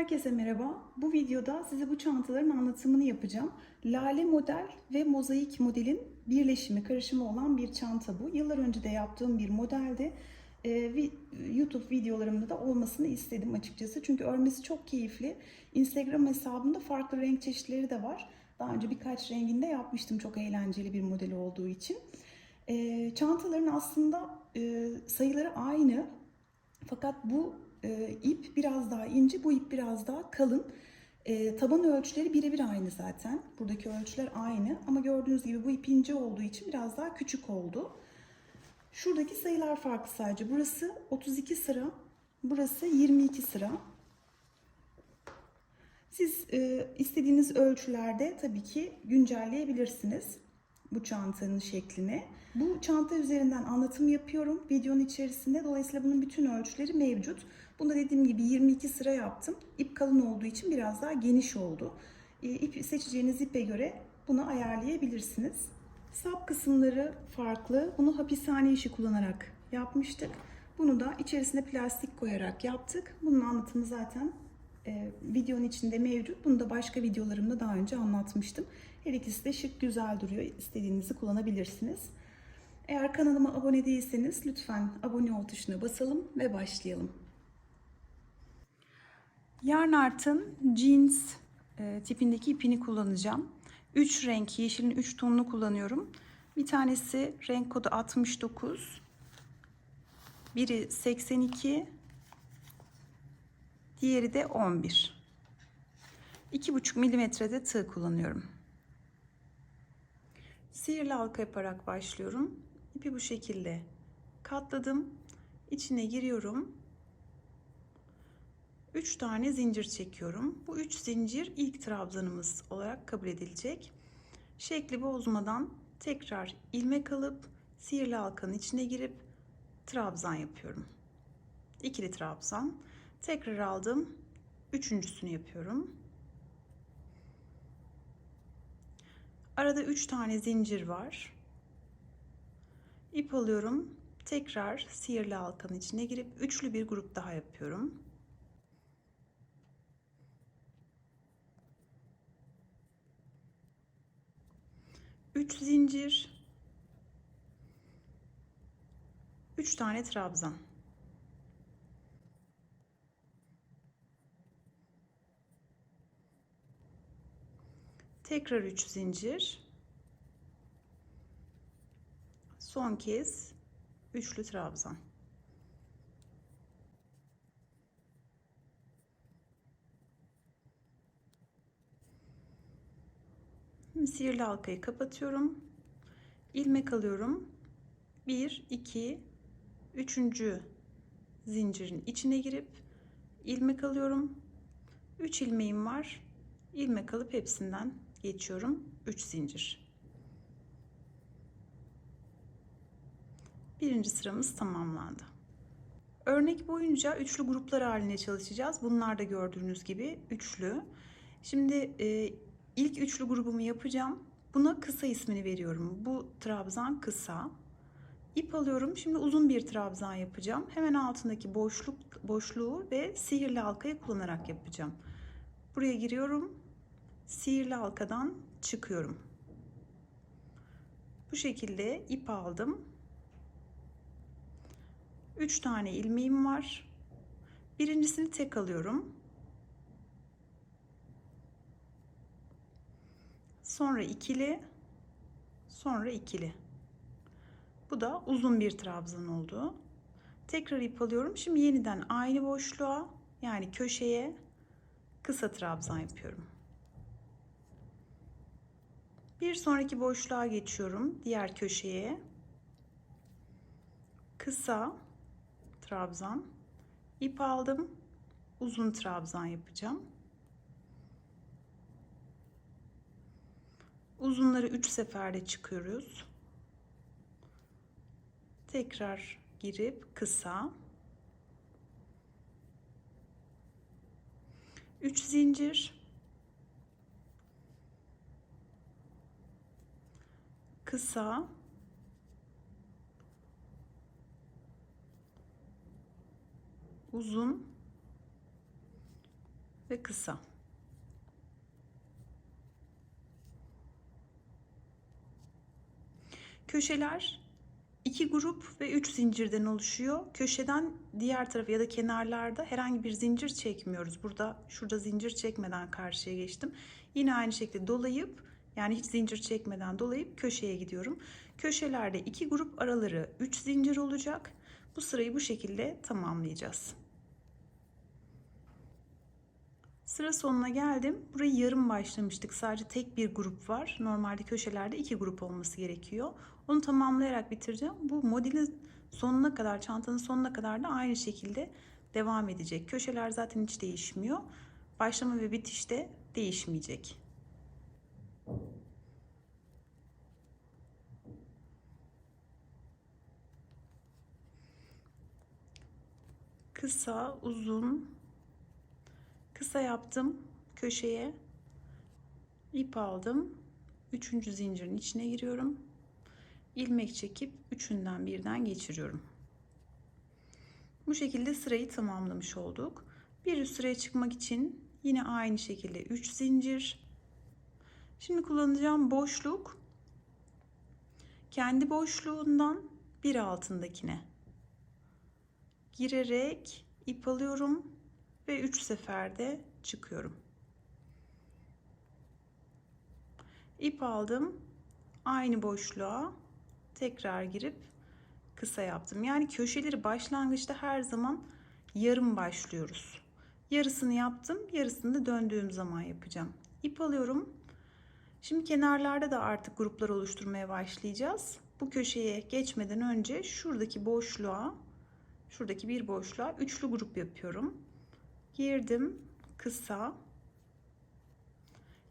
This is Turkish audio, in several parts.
Herkese merhaba. Bu videoda size bu çantaların anlatımını yapacağım. Lale model ve mozaik modelin birleşimi, karışımı olan bir çanta bu. Yıllar önce de yaptığım bir modeldi. YouTube videolarımda da olmasını istedim açıkçası. Çünkü örmesi çok keyifli. Instagram hesabımda farklı renk çeşitleri de var. Daha önce birkaç renginde yapmıştım. Çok eğlenceli bir model olduğu için. Çantaların aslında sayıları aynı. Fakat bu ip biraz daha ince, bu ip biraz daha kalın. Taban ölçüleri birebir aynı zaten. Buradaki ölçüler aynı ama gördüğünüz gibi bu ip ince olduğu için biraz daha küçük oldu. Şuradaki sayılar farklı sadece. Burası 32 sıra, burası 22 sıra. Siz istediğiniz ölçülerde tabii ki güncelleyebilirsiniz bu çantanın şeklini. Bu çanta üzerinden anlatım yapıyorum videonun içerisinde. Dolayısıyla bunun bütün ölçüleri mevcut. Bunda dediğim gibi 22 sıra yaptım. İp kalın olduğu için biraz daha geniş oldu. Seçeceğiniz ipe göre bunu ayarlayabilirsiniz. Sap kısımları farklı. Bunu hapishane işi kullanarak yapmıştık. Bunu da içerisine plastik koyarak yaptık. Bunun anlatımı zaten videonun içinde mevcut. Bunu da başka videolarımda daha önce anlatmıştım. Her ikisi de şık, güzel duruyor. İstediğinizi kullanabilirsiniz. Eğer kanalıma abone değilseniz lütfen abone ol tuşuna basalım ve başlayalım. Yarn Art'ın jeans tipindeki ipini kullanacağım. 3 renk, yeşilin 3 tonunu kullanıyorum. Bir tanesi renk kodu 69, biri 82, diğeri de 11. 2,5 milimetrede tığ kullanıyorum. Sihirli halka yaparak başlıyorum. İpi bu şekilde katladım. İçine giriyorum. 3 tane zincir çekiyorum. Bu 3 zincir ilk trabzanımız olarak kabul edilecek. Şekli bozmadan tekrar ilmek alıp sihirli halkanın içine girip trabzan yapıyorum. İkili trabzan. Tekrar aldım. Üçüncüsünü yapıyorum. Arada 3 tane zincir var. İp alıyorum. Tekrar sihirli halkanın içine girip üçlü bir grup daha yapıyorum. Üç zincir, 3 tane trabzan. Tekrar 3 zincir. Son kez üçlü trabzan. Sihirli halkayı kapatıyorum. İlmek alıyorum. 1, 2, 3. zincirin içine girip ilmek alıyorum. 3 ilmeğim var. İlmek alıp hepsinden geçiyorum. 3 zincir. Birinci sıramız tamamlandı. Örnek boyunca üçlü gruplar halinde çalışacağız. Bunlar da gördüğünüz gibi üçlü. Şimdi ilk üçlü grubumu yapacağım. Buna kısa ismini veriyorum. Bu trabzan kısa. İp alıyorum. Şimdi uzun bir trabzan yapacağım. Hemen altındaki boşluğu ve sihirli halkayı kullanarak yapacağım. Buraya giriyorum. Sihirli halkadan çıkıyorum. Bu şekilde ip aldım. 3 tane ilmeğim var. Birincisini tek alıyorum. Sonra ikili, sonra ikili. Bu da uzun bir trabzan oldu. Tekrar ip alıyorum. Şimdi yeniden aynı boşluğa, yani köşeye kısa trabzan yapıyorum. Bir sonraki boşluğa geçiyorum. Diğer köşeye kısa trabzan. İp aldım. Uzun trabzan yapacağım. Uzunları 3 seferde çıkıyoruz. Tekrar girip kısa. 3 zincir. Kısa. Uzun ve kısa. Köşeler 2 grup ve 3 zincirden oluşuyor. Köşeden diğer tarafa ya da kenarlarda herhangi bir zincir çekmiyoruz. Şurada zincir çekmeden karşıya geçtim. Yine aynı şekilde dolayıp, yani hiç zincir çekmeden dolayıp köşeye gidiyorum. Köşelerde 2 grup, araları 3 zincir olacak. Bu sırayı bu şekilde tamamlayacağız. Sıra sonuna geldim. Burayı yarım başlamıştık. Sadece tek bir grup var. Normalde köşelerde 2 grup olması gerekiyor. Onu tamamlayarak bitireceğim. Bu modelin sonuna kadar, çantanın sonuna kadar da aynı şekilde devam edecek. Köşeler zaten hiç değişmiyor. Başlama ve bitiş de değişmeyecek. Kısa, uzun, kısa yaptım köşeye. İp aldım. 3. zincirin içine giriyorum. İlmek çekip üçünden birden geçiriyorum. Bu şekilde sırayı tamamlamış olduk. Bir üst sıraya çıkmak için yine aynı şekilde 3 zincir. Şimdi kullanacağım boşluk kendi boşluğundan bir altındakine girerek ip alıyorum ve 3 seferde çıkıyorum. İp aldım, aynı boşluğa tekrar girip kısa yaptım. Yani köşeleri başlangıçta her zaman yarım başlıyoruz. Yarısını yaptım, yarısını da döndüğüm zaman yapacağım. İp alıyorum. Şimdi kenarlarda da artık gruplar oluşturmaya başlayacağız. Bu köşeye geçmeden önce şuradaki bir boşluğa üçlü grup yapıyorum. Girdim, kısa.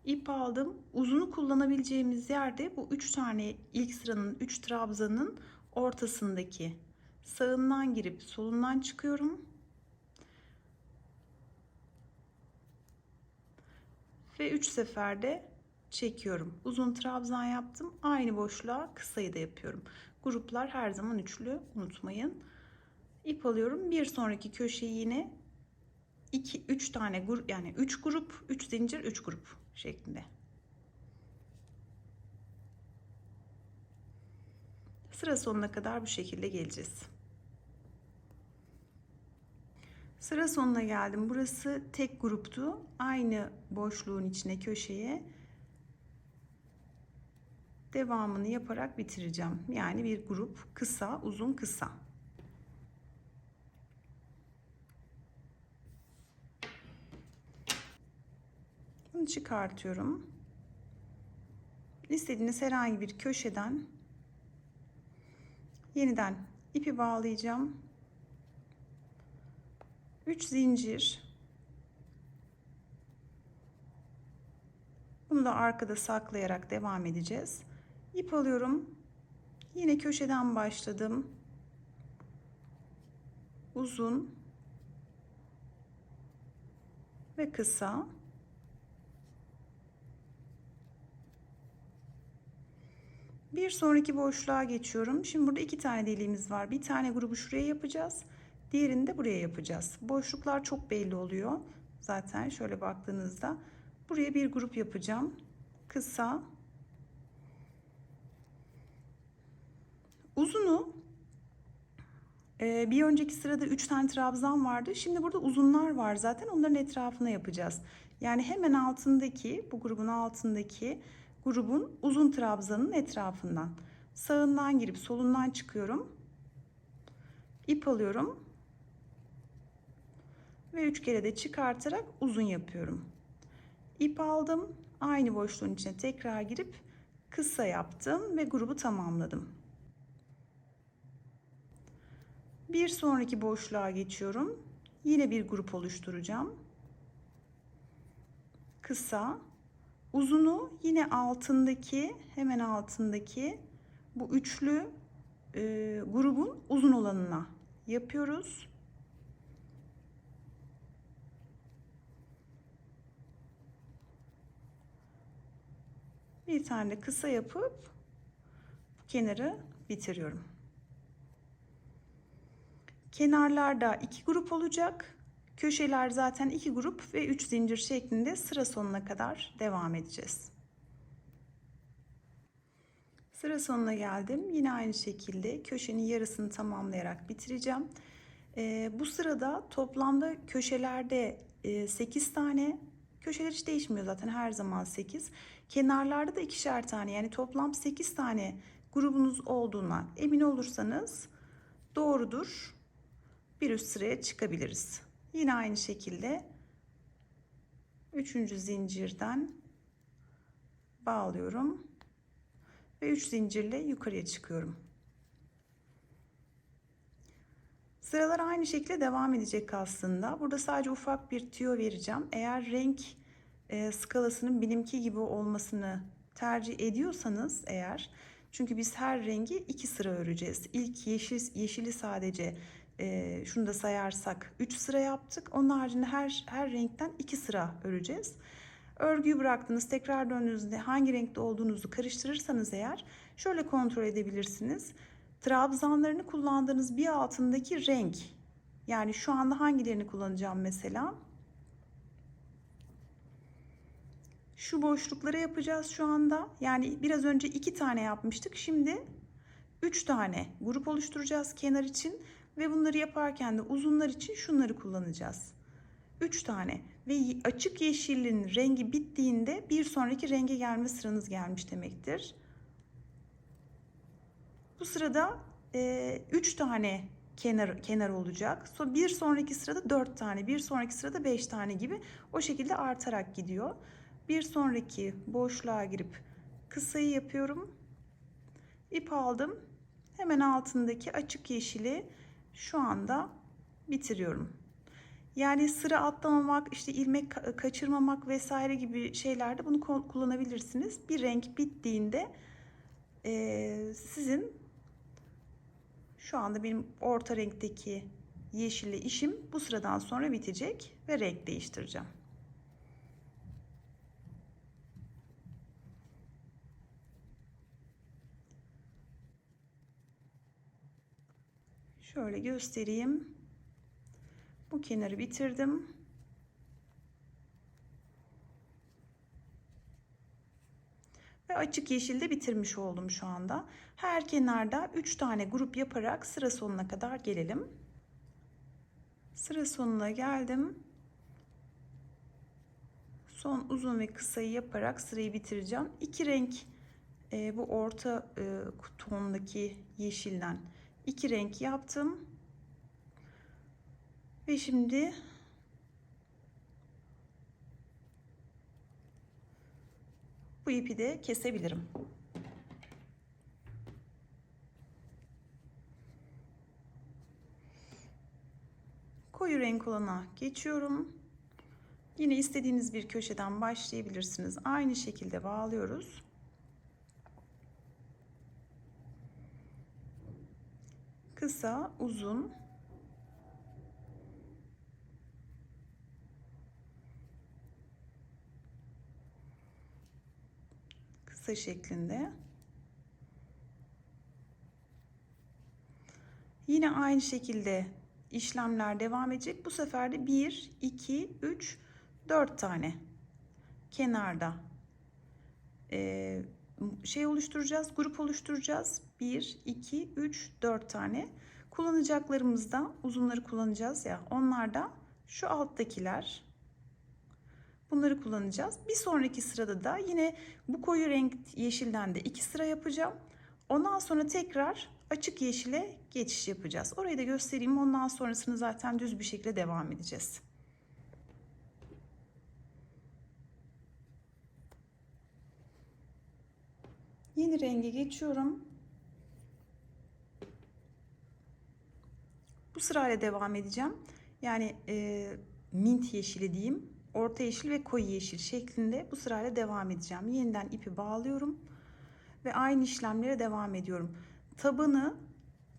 İp aldım. Uzunu kullanabileceğimiz yerde bu 3 tane ilk sıranın 3 trabzanın ortasındaki sağından girip solundan çıkıyorum. Ve 3 seferde çekiyorum. Uzun trabzan yaptım. Aynı boşluğa kısayı da yapıyorum. Gruplar her zaman üçlü, unutmayın. İp alıyorum. Bir sonraki köşeyi yine 3 tane grup, yani 3 grup, 3 zincir, 3 grup şeklinde. Sıra sonuna kadar bu şekilde geleceğiz. Sıra sonuna geldim. Burası tek gruptu. Aynı boşluğun içine, köşeye devamını yaparak bitireceğim. Yani bir grup, kısa, uzun, kısa. Bunu çıkartıyorum. İstediğiniz herhangi bir köşeden yeniden ipi bağlayacağım. 3 zincir. Bunu da arkada saklayarak devam edeceğiz. İp alıyorum. Yine köşeden başladım. Uzun ve kısa. Bir sonraki boşluğa geçiyorum. Şimdi burada 2 tane deliğimiz var. Bir tane grubu şuraya yapacağız. Diğerini de buraya yapacağız. Boşluklar çok belli oluyor. Zaten şöyle baktığınızda buraya bir grup yapacağım. Kısa. Uzunu bir önceki sırada 3 tane trabzan vardı. Şimdi burada uzunlar var zaten. Onların etrafına yapacağız. Yani hemen altındaki, bu grubun altındaki grubun uzun trabzanın etrafından. Sağından girip solundan çıkıyorum. İp alıyorum. Ve 3 kere de çıkartarak uzun yapıyorum. İp aldım. Aynı boşluğun içine tekrar girip kısa yaptım ve grubu tamamladım. Bir sonraki boşluğa geçiyorum. Yine bir grup oluşturacağım. Kısa. Uzunu yine altındaki, hemen altındaki bu üçlü grubun uzun olanına yapıyoruz. Bir tane de kısa yapıp kenarı bitiriyorum. Kenarlarda 2 grup olacak. Köşeler zaten 2 grup ve 3 zincir şeklinde sıra sonuna kadar devam edeceğiz. Sıra sonuna geldim. Yine aynı şekilde köşenin yarısını tamamlayarak bitireceğim. Bu sırada toplamda köşelerde 8 tane, köşeler hiç değişmiyor zaten, her zaman 8. Kenarlarda da 2'şer tane, yani toplam 8 tane grubunuz olduğuna emin olursanız doğrudur. Bir üst sıraya çıkabiliriz. Yine aynı şekilde 3. zincirden bağlıyorum ve 3 zincirle yukarıya çıkıyorum. Sıralar aynı şekilde devam edecek aslında. Burada sadece ufak bir tüyo vereceğim. Eğer renk skalasının benimki gibi olmasını tercih ediyorsanız eğer, çünkü biz her rengi 2 sıra öreceğiz. İlk yeşili sadece şunu da sayarsak 3 sıra yaptık. Onun haricinde her renkten 2 sıra öreceğiz. Örgüyü bıraktınız, tekrar döndüğünüzde hangi renkte olduğunuzu karıştırırsanız eğer şöyle kontrol edebilirsiniz. Trabzanlarını kullandığınız bir altındaki renk, yani şu anda hangilerini kullanacağım mesela? Şu boşlukları yapacağız şu anda. Yani biraz önce 2 tane yapmıştık. Şimdi 3 tane grup oluşturacağız kenar için ve bunları yaparken de uzunlar için şunları kullanacağız. 3 tane ve açık yeşilin rengi bittiğinde bir sonraki renge gelme sıranız gelmiş demektir. Bu sırada 3 tane kenar olacak. Bir sonraki sırada 4 tane, bir sonraki sırada 5 tane gibi o şekilde artarak gidiyor. Bir sonraki boşluğa girip kısayı yapıyorum. İp aldım. Hemen altındaki açık yeşili şu anda bitiriyorum. Yani sıra atlamamak, işte ilmek kaçırmamak vesaire gibi şeylerde bunu kullanabilirsiniz. Bir renk bittiğinde sizin, şu anda benim orta renkteki yeşille işim bu sıradan sonra bitecek ve renk değiştireceğim. Şöyle göstereyim. Bu kenarı bitirdim. Ve açık yeşilde bitirmiş oldum şu anda. Her kenarda 3 tane grup yaparak sıra sonuna kadar gelelim. Sıra sonuna geldim. Son uzun ve kısayı yaparak sırayı bitireceğim. 2 renk, bu orta tondaki yeşilden 2 renk yaptım. Ve şimdi bu ipi de kesebilirim. Koyu renk olana geçiyorum. Yine istediğiniz bir köşeden başlayabilirsiniz. Aynı şekilde bağlıyoruz. Kısa, uzun. Kısa şeklinde. Yine aynı şekilde işlemler devam edecek. Bu sefer de 1, 2, 3, 4 tane kenarda şey oluşturacağız, grup oluşturacağız. 1, 2, 3, 4 tane. Kullanacaklarımızda uzunları kullanacağız ya, onlar da şu alttakiler. Bunları kullanacağız. Bir sonraki sırada da yine bu koyu renk yeşilden de 2 sıra yapacağım. Ondan sonra tekrar açık yeşile geçiş yapacağız. Orayı da göstereyim. Ondan sonrasını zaten düz bir şekilde devam edeceğiz. Yeni renge geçiyorum. Bu sırayla devam edeceğim. Yani mint yeşili diyeyim. Orta yeşil ve koyu yeşil şeklinde bu sırayla devam edeceğim. Yeniden ipi bağlıyorum ve aynı işlemlere devam ediyorum. Tabanı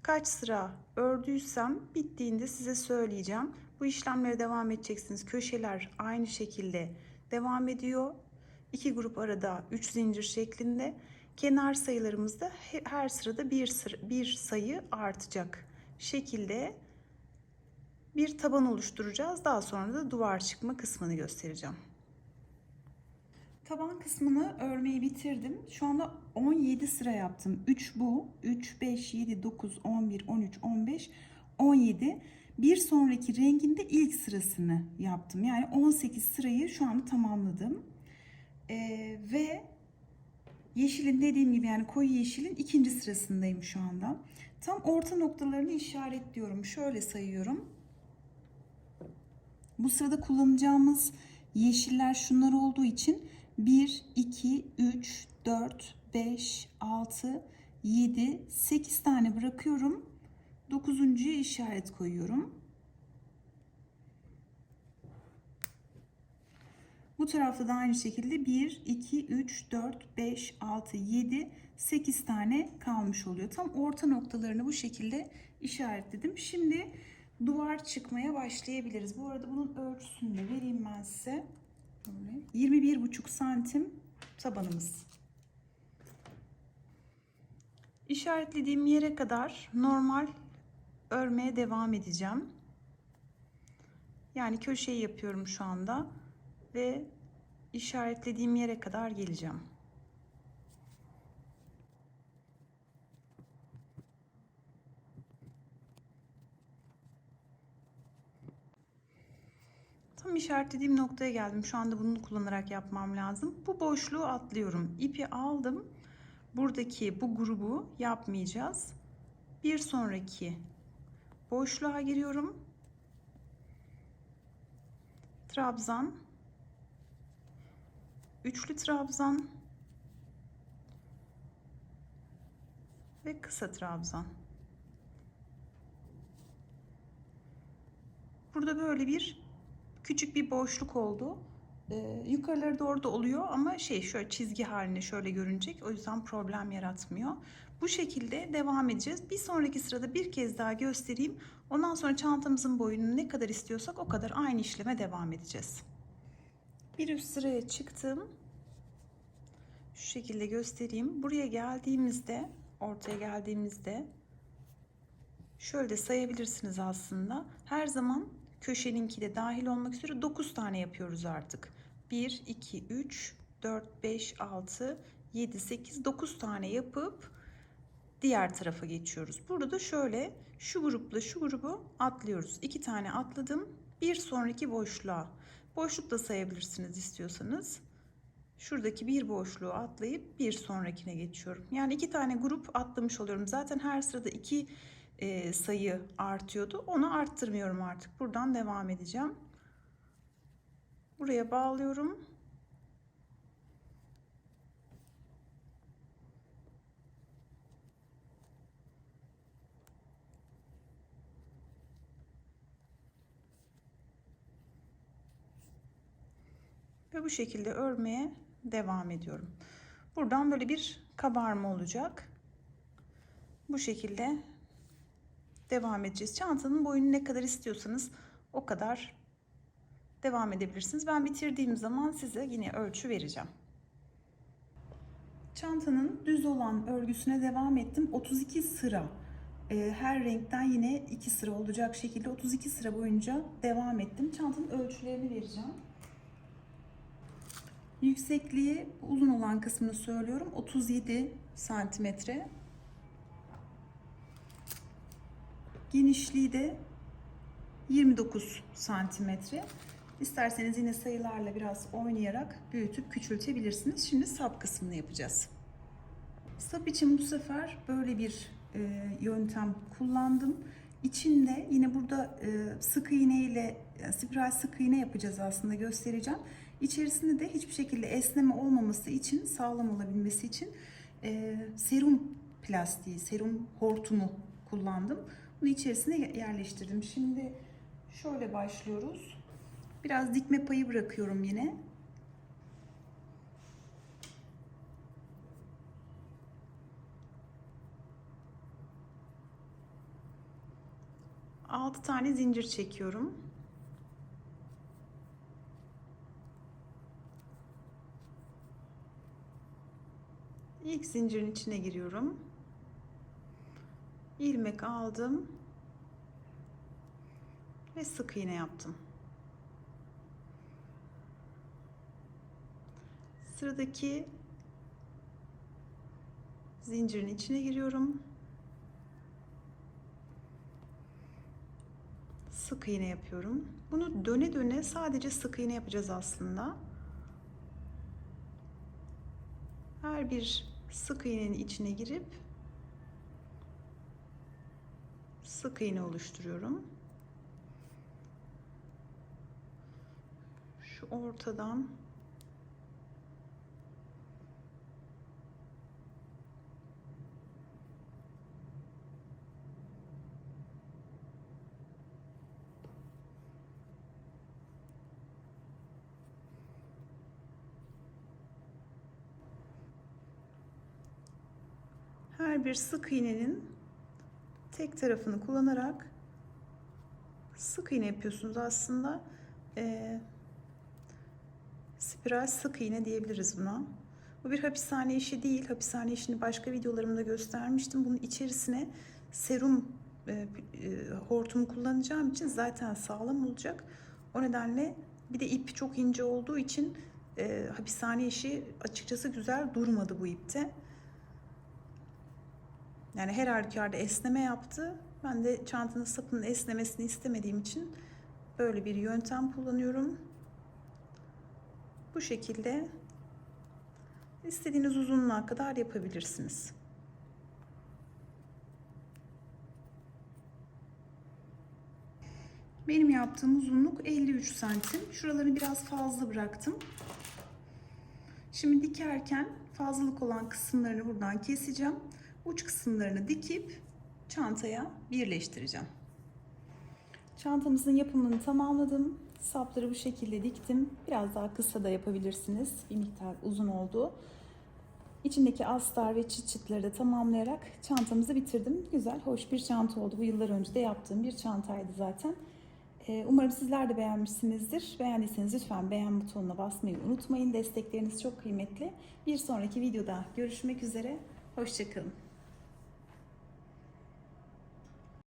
kaç sıra ördüysem bittiğinde size söyleyeceğim. Bu işlemlere devam edeceksiniz. Köşeler aynı şekilde devam ediyor. 2 grup arada 3 zincir şeklinde. Kenar sayılarımızda her sırada bir sayı artacak şekilde bir taban oluşturacağız. Daha sonra da duvar çıkma kısmını göstereceğim. Taban kısmını örmeyi bitirdim. Şu anda 17 sıra yaptım. 3 bu. 3, 5, 7, 9, 11, 13, 15, 17. Bir sonraki renginde ilk sırasını yaptım. Yani 18 sırayı şu anda tamamladım. Ve yeşilin, dediğim gibi, yani koyu yeşilin ikinci sırasındayım şu anda. Tam orta noktalarını işaretliyorum. Şöyle sayıyorum. Bu sırada kullanacağımız yeşiller şunlar olduğu için 1, 2, 3, 4, 5, 6, 7, 8 tane bırakıyorum. 9'uncuya işaret koyuyorum. Bu tarafta da aynı şekilde 1, 2, 3, 4, 5, 6, 7, 8 tane kalmış oluyor. Tam orta noktalarını bu şekilde işaretledim. Şimdi duvar çıkmaya başlayabiliriz. Bu arada bunun ölçüsünü de vereyim ben size. 21,5 santim tabanımız. İşaretlediğim yere kadar normal örmeye devam edeceğim. Yani köşeyi yapıyorum şu anda ve işaretlediğim yere kadar geleceğim. Tam işaretlediğim noktaya geldim. Şu anda bunu kullanarak yapmam lazım. Bu boşluğu atlıyorum. İpi aldım. Buradaki bu grubu yapmayacağız. Bir sonraki boşluğa giriyorum. Trabzan, üçlü trabzan ve kısa trabzan. Burada böyle bir küçük bir boşluk oldu. Yukarılara doğru da oluyor ama şöyle çizgi halinde şöyle görünecek. O yüzden problem yaratmıyor. Bu şekilde devam edeceğiz. Bir sonraki sırada bir kez daha göstereyim. Ondan sonra çantamızın boyunu ne kadar istiyorsak o kadar aynı işleme devam edeceğiz. Bir üst sıraya çıktım. Şu şekilde göstereyim. Buraya geldiğimizde, ortaya geldiğimizde şöyle de sayabilirsiniz aslında. Her zaman köşeninki de dahil olmak üzere 9 tane yapıyoruz artık. 1, 2, 3, 4, 5, 6, 7, 8, 9 tane yapıp diğer tarafa geçiyoruz. Burada da şöyle şu grupla şu grubu atlıyoruz. 2 tane atladım. Bir sonraki boşluğa. Boşluk da sayabilirsiniz istiyorsanız. Şuradaki bir boşluğu atlayıp bir sonrakine geçiyorum. Yani 2 tane grup atlamış oluyorum. Zaten her sırada 2 sayı artıyordu. Onu arttırmıyorum artık. Buradan devam edeceğim. Buraya bağlıyorum. Ve bu şekilde örmeye devam ediyorum. Buradan böyle bir kabarma olacak. Bu şekilde devam edeceğiz. Çantanın boyunu ne kadar istiyorsanız o kadar devam edebilirsiniz. Ben bitirdiğim zaman size yine ölçü vereceğim. Çantanın düz olan örgüsüne devam ettim. 32 sıra, her renkten yine 2 sıra olacak şekilde 32 sıra boyunca devam ettim. Çantanın ölçülerini vereceğim. Yüksekliği uzun olan kısmını söylüyorum. 37 santimetre. Genişliği de 29 santimetre. İsterseniz yine sayılarla biraz oynayarak büyütüp küçültebilirsiniz. Şimdi sap kısmını yapacağız. Sap için bu sefer böyle bir yöntem kullandım. İçinde yine burada sık iğne ile spiral sık iğne yapacağız, aslında göstereceğim. İçerisinde de hiçbir şekilde esneme olmaması için, sağlam olabilmesi için serum plastiği, serum hortumu kullandım. Bunu içerisine yerleştirdim. Şimdi şöyle başlıyoruz. Biraz dikme payı bırakıyorum yine. Altı tane zincir çekiyorum. İlk zincirin içine giriyorum. İlmek aldım. Ve ve sık iğne yaptım. Sıradaki zincirin içine giriyorum. Sık iğne yapıyorum. Bunu döne döne sadece sık iğne yapacağız aslında. Her bir sık iğnenin içine girip sık iğne oluşturuyorum. Şu ortadan her bir sık iğnenin tek tarafını kullanarak sık iğne yapıyorsunuz aslında. Spiral sık iğne diyebiliriz buna. Bu bir hapishane işi değil. Hapishane işini başka videolarımda göstermiştim. Bunun içerisine serum hortumu kullanacağım için zaten sağlam olacak. O nedenle bir de ip çok ince olduğu için hapishane işi açıkçası güzel durmadı bu ipte. Yani her halükarda esneme yaptı. Ben de çantanın sapının esnemesini istemediğim için böyle bir yöntem kullanıyorum. Bu şekilde istediğiniz uzunluğa kadar yapabilirsiniz. Benim yaptığım uzunluk 53 santim. Şuraları biraz fazla bıraktım. Şimdi dikerken fazlalık olan kısımlarını buradan keseceğim. Uç kısımlarını dikip çantaya birleştireceğim. Çantamızın yapımını tamamladım. Sapları bu şekilde diktim. Biraz daha kısa da yapabilirsiniz. Bir miktar uzun oldu. İçindeki astar ve çıt çıtları da tamamlayarak çantamızı bitirdim. Güzel, hoş bir çanta oldu. Bu yıllar önce de yaptığım bir çantaydı zaten. Umarım sizler de beğenmişsinizdir. Beğendiyseniz lütfen beğen butonuna basmayı unutmayın. Destekleriniz çok kıymetli. Bir sonraki videoda görüşmek üzere. Hoşça kalın.